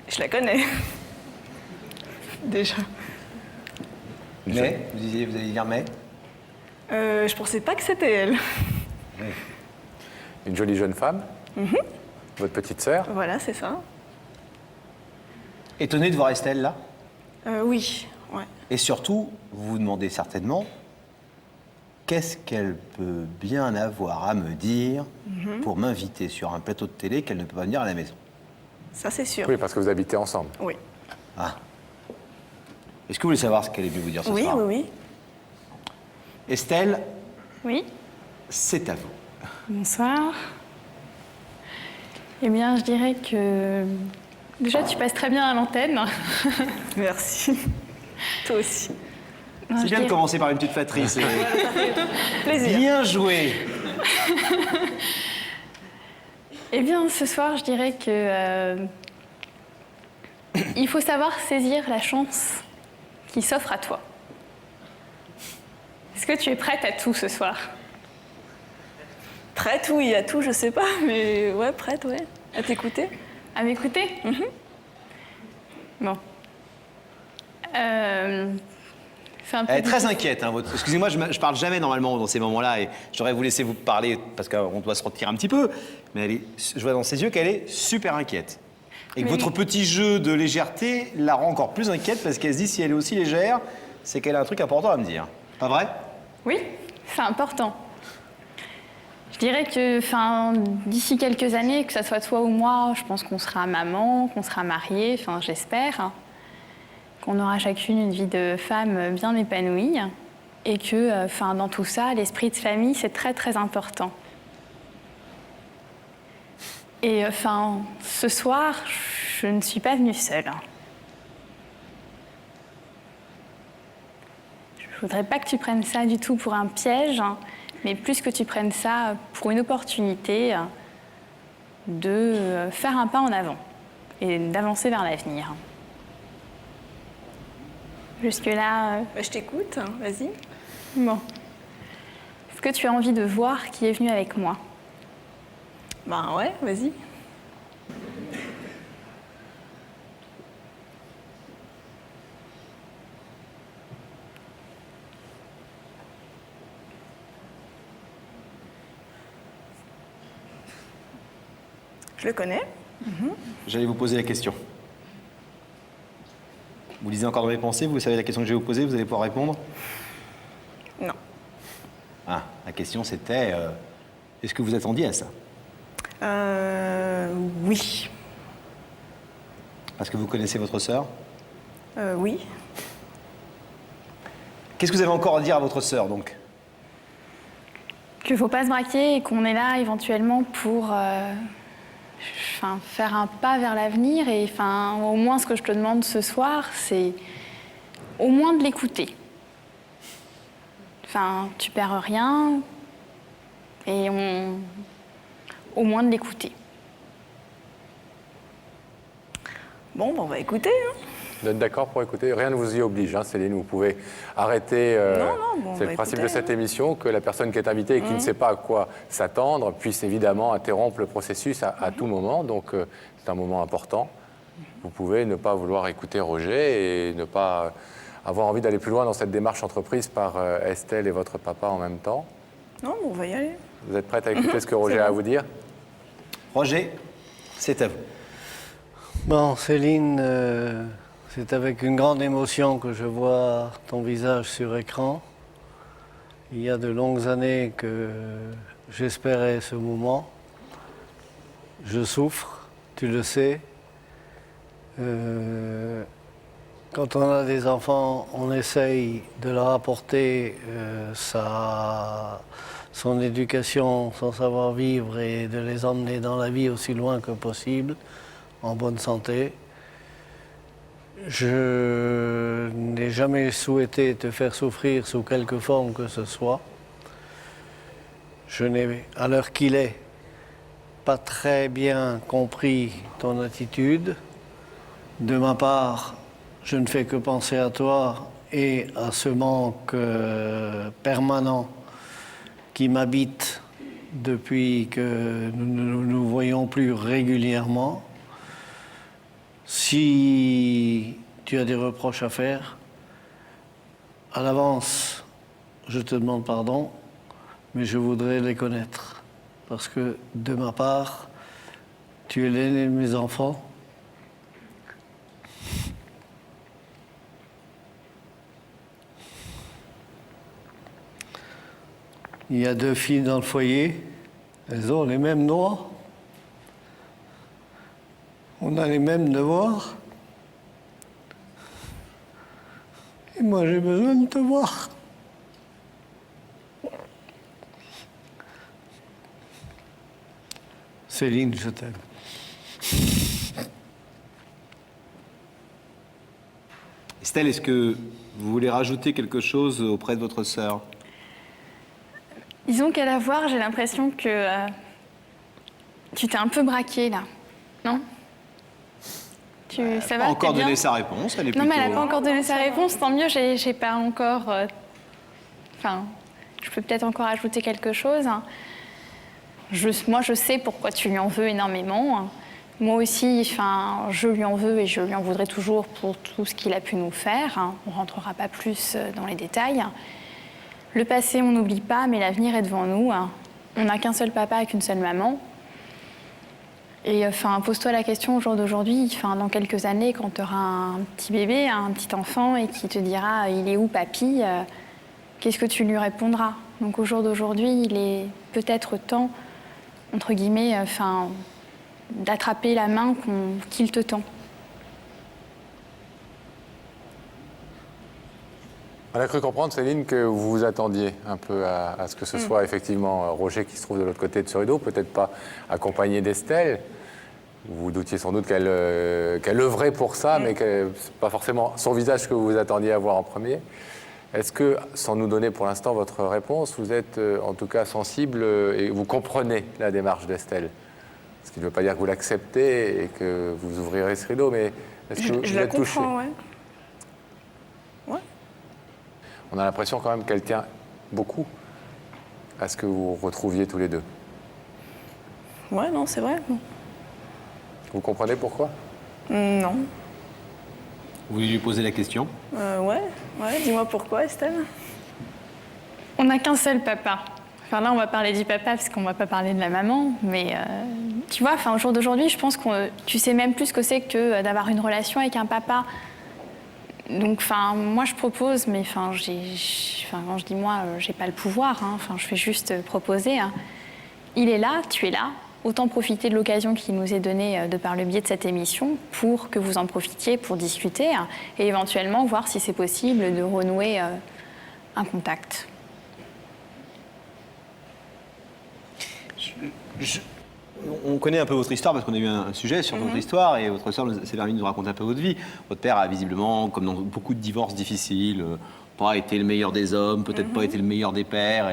Je la connais. Déjà. Mais, vous allez dire mais? Je pensais pas que c'était elle. Une jolie jeune femme. Votre petite sœur. Voilà, c'est ça. Étonné de voir Estelle là? Oui, ouais. Et surtout, vous vous demandez certainement, qu'est-ce qu'elle peut bien avoir à me dire pour m'inviter sur un plateau de télé qu'elle ne peut pas venir à la maison? Ça, c'est sûr. Oui, parce que vous habitez ensemble. Oui. Ah. Est-ce que vous voulez savoir ce qu'elle est venue vous dire ce Oui, soir? oui, oui. Estelle, Oui, c'est à vous. bonsoir. Eh bien, je dirais que déjà, tu passes très bien à l'antenne. Merci. Toi aussi. Non, C'est je bien de dirais- commencer par une petite flatterie. C'est Plaisir. bien joué. Eh bien, ce soir, je dirais que il faut savoir saisir la chance qui s'offre à toi. Est-ce que tu es prête à tout ce soir? Prête, oui, à tout, je sais pas, mais ouais, prête, ouais. À t'écouter. À m'écouter? Bon. C'est un peu Elle est très difficile. inquiète. Hein, excusez-moi, je parle jamais normalement dans ces moments-là et j'aurais vous laisser vous parler parce qu'on doit se retirer un petit peu. Mais je vois dans ses yeux qu'elle est super inquiète. Et que Mais votre oui. petit jeu de légèreté la rend encore plus inquiète parce qu'elle se dit si elle est aussi légère, c'est qu'elle a un truc important à me dire. Pas vrai? Oui, c'est important. Je dirais que d'ici quelques années, que ce soit toi ou moi, je pense qu'on sera maman, qu'on sera mariée, j'espère, qu'on aura chacune une vie de femme bien épanouie et que dans tout ça, l'esprit de famille, c'est très très important. Et ce soir, je ne suis pas venue seule. Je voudrais pas que tu prennes ça du tout pour un piège, mais plus que tu prennes ça pour une opportunité de faire un pas en avant et d'avancer vers l'avenir. Jusque-là, Bah, je t'écoute, hein, vas-y. bon. Est-ce que tu as envie de voir qui est venu avec moi? Ben ouais, vas-y. Je le connais. J'allais vous poser la question. Vous lisez encore dans mes pensées, vous savez la question que je vais vous poser, vous allez pouvoir répondre? Non. Ah, la question c'était est-ce que vous attendiez à ça? Oui. Parce que vous connaissez votre sœur? Oui. Qu'est-ce que vous avez encore à dire à votre sœur donc? Qu'il ne faut pas se braquer et qu'on est là éventuellement pour faire un pas vers l'avenir. Et au moins, ce que je te demande ce soir, c'est au moins de l'écouter. Tu perds rien et au moins de l'écouter. Bon, ben, on va écouter. Hein. Vous êtes d'accord pour écouter? Rien ne vous y oblige, hein, Céline. Vous pouvez arrêter. Non, bon, on c'est va le principe écouter, de cette hein. émission, que la personne qui est invitée et qui ne sait pas à quoi s'attendre puisse évidemment interrompre le processus à tout moment. Donc, c'est un moment important. Vous pouvez ne pas vouloir écouter Roger et ne pas avoir envie d'aller plus loin dans cette démarche entreprise par Estelle et votre papa en même temps. Non, bon, on va y aller. Vous êtes prête à écouter ce que Roger a à vous dire? Roger, c'est à vous. Bon, Céline, c'est avec une grande émotion que je vois ton visage sur écran. Il y a de longues années que j'espérais ce moment. Je souffre, tu le sais. Quand on a des enfants, on essaye de leur apporter son éducation, son savoir-vivre et de les emmener dans la vie aussi loin que possible, en bonne santé. Je n'ai jamais souhaité te faire souffrir sous quelque forme que ce soit. Je n'ai, à l'heure qu'il est, pas très bien compris ton attitude. De ma part, je ne fais que penser à toi et à ce manque permanent qui m'habite depuis que nous ne nous voyons plus régulièrement. Si tu as des reproches à faire, à l'avance, je te demande pardon, mais je voudrais les connaître. Parce que, de ma part, tu es l'aîné de mes enfants. Il y a 2 filles dans le foyer, elles ont les mêmes droits. On a les mêmes devoirs. Et moi, j'ai besoin de te voir. Céline, je t'aime. Estelle, est-ce que vous voulez rajouter quelque chose auprès de votre sœur? Disons qu'à la voir, j'ai l'impression que tu t'es un peu braquée, là. Non Ça Elle va, n'a pas t'es encore bien donné sa réponse. Elle est Non, mais elle n'a plutôt- pas encore donné sa réponse, tant mieux, j'ai pas encore... Enfin, je peux peut-être encore ajouter quelque chose. Moi, je sais pourquoi tu lui en veux énormément. Moi aussi, enfin, je lui en veux et je lui en voudrais toujours pour tout ce qu'il a pu nous faire. On ne rentrera pas plus dans les détails. Le passé, on n'oublie pas, mais l'avenir est devant nous. On n'a qu'un seul papa et qu'une seule maman. Et enfin, pose-toi la question au jour d'aujourd'hui, enfin, dans quelques années, quand tu auras un petit bébé, un petit enfant, et qui te dira « il est où papy ?» qu'est-ce que tu lui répondras? Donc au jour d'aujourd'hui, il est peut-être temps, entre guillemets, enfin, d'attraper la main qu'il te tend. On a cru comprendre, Céline, que vous vous attendiez un peu à ce que ce soit effectivement Roger qui se trouve de l'autre côté de ce rideau, peut-être pas accompagné d'Estelle. Vous vous doutiez sans doute qu'elle œuvrait pour ça, mais que ce n'est pas forcément son visage que vous vous attendiez à voir en premier. Est-ce que, sans nous donner pour l'instant votre réponse, vous êtes en tout cas sensible et vous comprenez la démarche d'Estelle? Ce qui ne veut pas dire que vous l'acceptez et que vous ouvrirez ce rideau, mais est-ce que Je vous la êtes touché? comprends, ouais. Ouais. On a l'impression quand même qu'elle tient beaucoup à ce que vous vous retrouviez tous les deux. Ouais, non, c'est vrai. Vous comprenez pourquoi? Non. Vous voulez lui poser la question? Ouais, dis-moi pourquoi, Estelle. On n'a qu'un seul papa. Enfin là, on va parler du papa parce qu'on ne va pas parler de la maman, mais tu vois, enfin, au jour d'aujourd'hui, je pense que tu sais même plus ce que c'est que d'avoir une relation avec un papa. Donc, enfin, moi, je propose, mais enfin, quand je dis moi, j'ai pas le pouvoir. Enfin, je fais juste proposer. Il est là, tu es là. Autant profiter de l'occasion qui nous est donnée de par le biais de cette émission pour que vous en profitiez pour discuter et éventuellement voir si c'est possible de renouer un contact. On connaît un peu votre histoire parce qu'on a eu un sujet sur votre histoire et votre sœur s'est permis de nous raconter un peu votre vie. Votre père a visiblement, comme dans beaucoup de divorces difficiles, pas été le meilleur des hommes, peut-être pas été le meilleur des pères.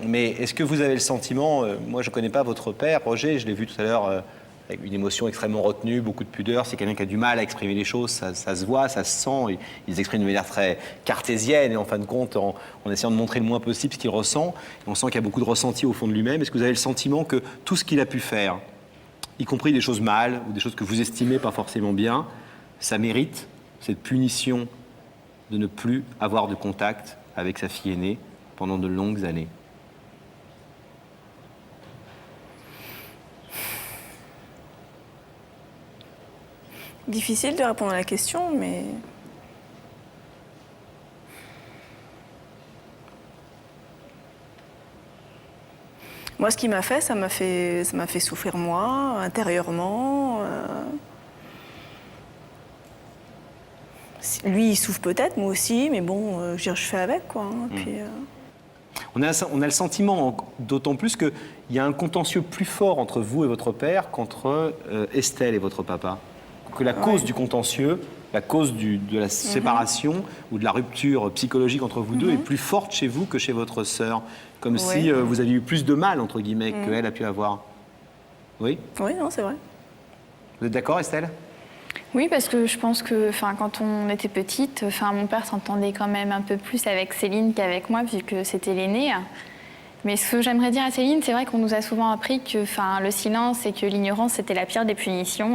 Mais est-ce que vous avez le sentiment, moi je ne connais pas votre père, Roger, je l'ai vu tout à l'heure avec une émotion extrêmement retenue, beaucoup de pudeur, c'est quelqu'un qui a du mal à exprimer les choses, ça se voit, ça se sent, il s'exprime de manière très cartésienne et en fin de compte en essayant de montrer le moins possible ce qu'il ressent. Et on sent qu'il y a beaucoup de ressenti au fond de lui-même. Est-ce que vous avez le sentiment que tout ce qu'il a pu faire, y compris des choses mal ou des choses que vous estimez pas forcément bien, ça mérite cette punition de ne plus avoir de contact avec sa fille aînée pendant de longues années? Difficile de répondre à la question, mais... Moi, ce qu'il m'a fait, ça m'a fait souffrir moi, intérieurement. Lui, il souffre peut-être, moi aussi, mais bon, je fais avec, quoi. Puis, On a le sentiment, d'autant plus qu'il y a un contentieux plus fort entre vous et votre père qu'entre Estelle et votre papa. Que la cause du contentieux, la cause de la séparation ou de la rupture psychologique entre vous deux est plus forte chez vous que chez votre sœur. Comme si vous aviez eu plus de mal, entre guillemets, qu'elle a pu avoir. Oui? Oui, non, c'est vrai. Vous êtes d'accord, Estelle? Oui, parce que je pense que quand on était petite, mon père s'entendait quand même un peu plus avec Céline qu'avec moi, vu que c'était l'aîné. Mais ce que j'aimerais dire à Céline, c'est vrai qu'on nous a souvent appris que le silence et que l'ignorance, c'était la pire des punitions.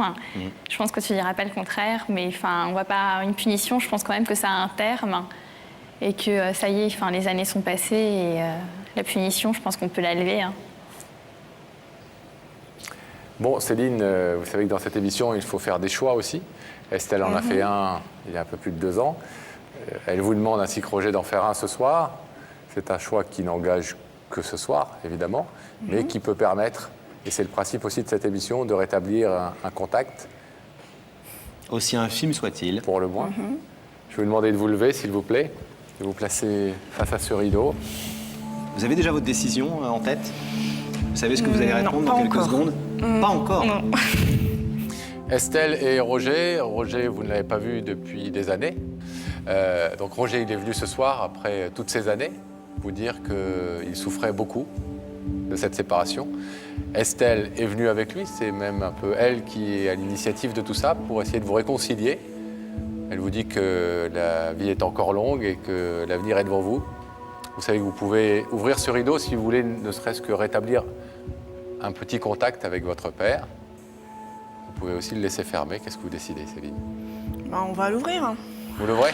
Je pense que tu diras pas le contraire, mais on voit pas une punition, je pense quand même que ça a un terme et que ça y est, les années sont passées et la punition, je pense qu'on peut la lever. Bon, Céline, vous savez que dans cette émission, il faut faire des choix aussi. Estelle en a fait un il y a un peu plus de 2 ans. Elle vous demande, ainsi que Roger, d'en faire un ce soir. C'est un choix qui n'engage que ce soir, évidemment, mais qui peut permettre, et c'est le principe aussi de cette émission, de rétablir un contact. Aussi infime soit-il. Pour le moins. Je vais vous demander de vous lever, s'il vous plaît, de vous placer face à ce rideau. Vous avez déjà votre décision en tête? Vous savez ce que vous allez répondre non, dans pas quelques encore. secondes? Pas encore. Non. Estelle et Roger. Roger, vous ne l'avez pas vu depuis des années. Donc Roger, il est venu ce soir, après toutes ces années, vous dire qu'il souffrait beaucoup de cette séparation. Estelle est venue avec lui, c'est même un peu elle qui est à l'initiative de tout ça pour essayer de vous réconcilier. Elle vous dit que la vie est encore longue et que l'avenir est devant vous. Vous savez que vous pouvez ouvrir ce rideau si vous voulez ne serait-ce que rétablir un petit contact avec votre père. Vous pouvez aussi le laisser fermer. Qu'est-ce que vous décidez, Céline? On va l'ouvrir. Vous l'ouvrez?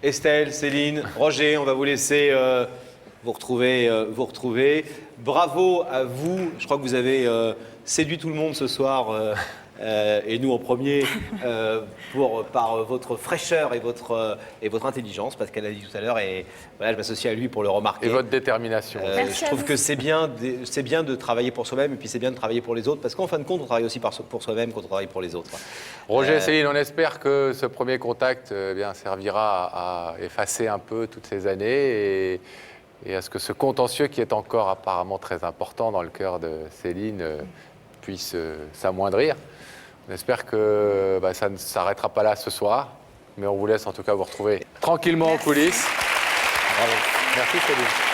Estelle, Céline, Roger, on va vous laisser vous retrouver. Bravo à vous. Je crois que vous avez séduit tout le monde ce soir, et nous en premier, par votre fraîcheur et votre intelligence, parce qu'elle a dit tout à l'heure, et voilà, je m'associe à lui pour le remarquer. Et votre détermination. Je trouve que c'est bien de travailler pour soi-même, et puis c'est bien de travailler pour les autres, parce qu'en fin de compte, on travaille aussi pour soi-même quand on travaille pour les autres. Roger et Céline, on espère que ce premier contact servira à effacer un peu toutes ces années et à ce que ce contentieux qui est encore apparemment très important dans le cœur de Céline puisse s'amoindrir. On espère que ça ne s'arrêtera pas là ce soir, mais on vous laisse en tout cas vous retrouver tranquillement en coulisses. Bravo. Merci Céline.